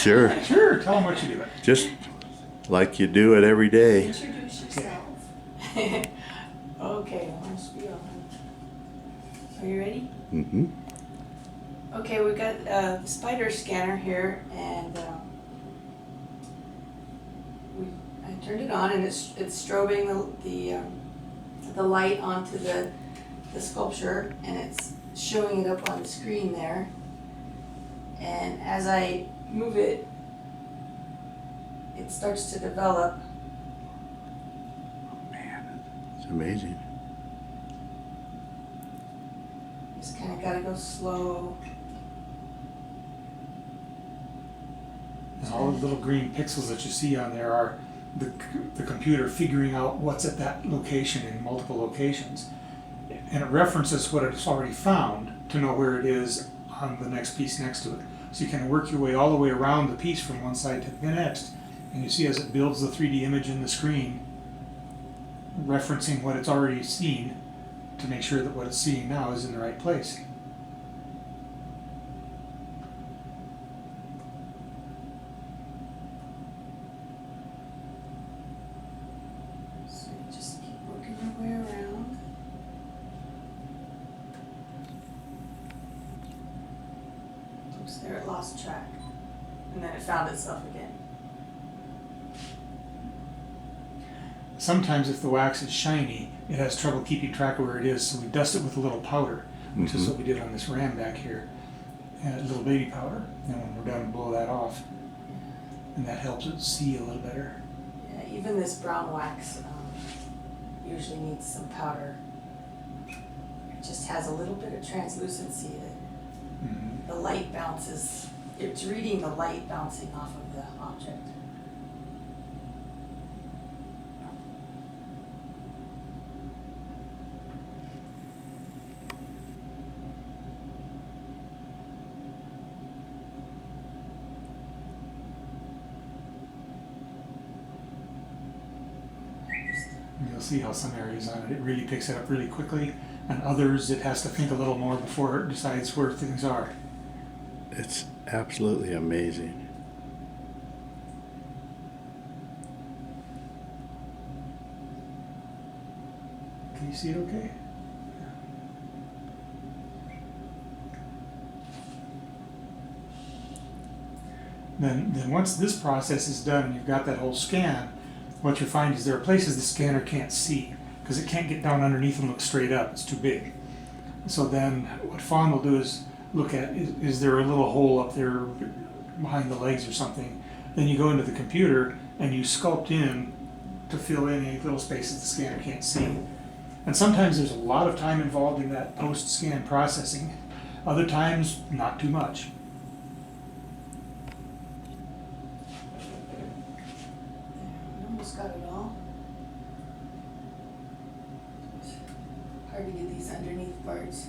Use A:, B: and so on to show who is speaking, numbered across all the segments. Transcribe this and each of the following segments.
A: Sure.
B: Sure, tell them what you do.
A: Just like you do it every day.
C: Introduce yourself. Okay, one spiel. Are you ready?
A: Mm-hmm.
C: Okay, we've got the spider scanner here, and I turned it on, and it's strobing the light onto the sculpture, and it's showing it up on the screen there. And as I move it, it starts to develop.
A: Man, it's amazing.
C: Just kind of got to go slow.
B: And all the little green pixels that you see on there are the computer figuring out what's at that location in multiple locations. And it references what it's already found to know where it is on the next piece next to it. So you can work your way all the way around the piece from one side to the next. And you see as it builds the 3D image in the screen, referencing what it's already seen to make sure that what it's seeing now is in the right place.
C: So you just keep working your way around. Oops, there it lost track. And then it found itself again.
B: Sometimes if the wax is shiny, it has trouble keeping track of where it is, so we dust it with a little powder, which is what we did on this ram back here. And a little baby powder, and when we're done, blow that off. And that helps it see a little better.
C: Yeah, even this brown wax usually needs some powder. It just has a little bit of translucency that the light bounces. It's reading the light bouncing off of the object.
B: And you'll see how some areas on it really picks it up really quickly, and others it has to think a little more before it decides where things are.
A: It's absolutely amazing.
B: Can you see it okay? Then once this process is done and you've got that whole scan, what you find is there are places the scanner can't see because it can't get down underneath and look straight up. It's too big. So then what Fawn will do is look at, is there a little hole up there behind the legs or something? Then you go into the computer and you sculpt in to fill in any little spaces the scanner can't see. And sometimes there's a lot of time involved in that post-scan processing. Other times, not too much.
C: We almost got it all. Hard to get these underneath parts.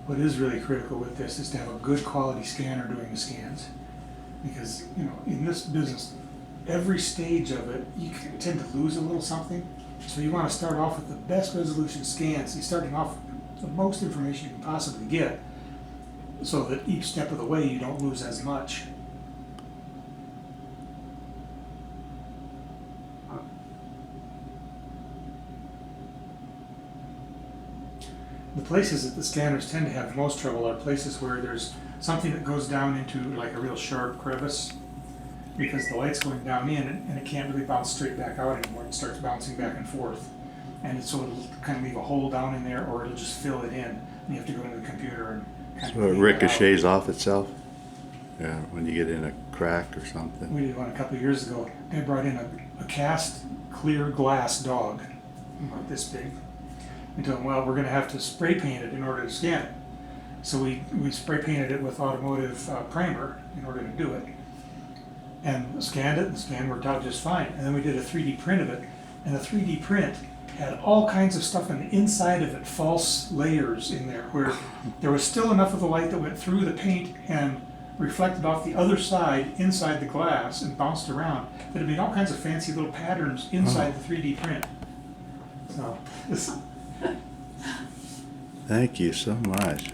B: What is really critical with this is to have a good quality scanner doing the scans. Because, you know, in this business, every stage of it, you can tend to lose a little something. So you want to start off with the best resolution scans. You're starting off with the most information you can possibly get, so that each step of the way you don't lose as much. The places that the scanners tend to have the most trouble are places where there's something that goes down into like a real sharp crevice, because the light's going down in and it can't really bounce straight back out anymore. It starts bouncing back and forth. And so it'll kind of leave a hole down in there, or it'll just fill it in. And you have to go into the computer and kind
A: So
B: of
A: it
B: clean that out.
A: ricochets off itself? Yeah, when you get in a crack or something.
B: We did one a couple of years ago. They brought in a cast clear glass dog, about this big. We told them, well, we're going to have to spray paint it in order to scan it. So we spray painted it with automotive primer in order to do it. And scanned it, and the scan worked out just fine. And then we did a 3D print of it. And the 3D print had all kinds of stuff on the inside of it, false layers in there, where there was still enough of the light that went through the paint and reflected off the other side inside the glass and bounced around. But it made all kinds of fancy little patterns inside the 3D print. So, this,
A: Thank you so much.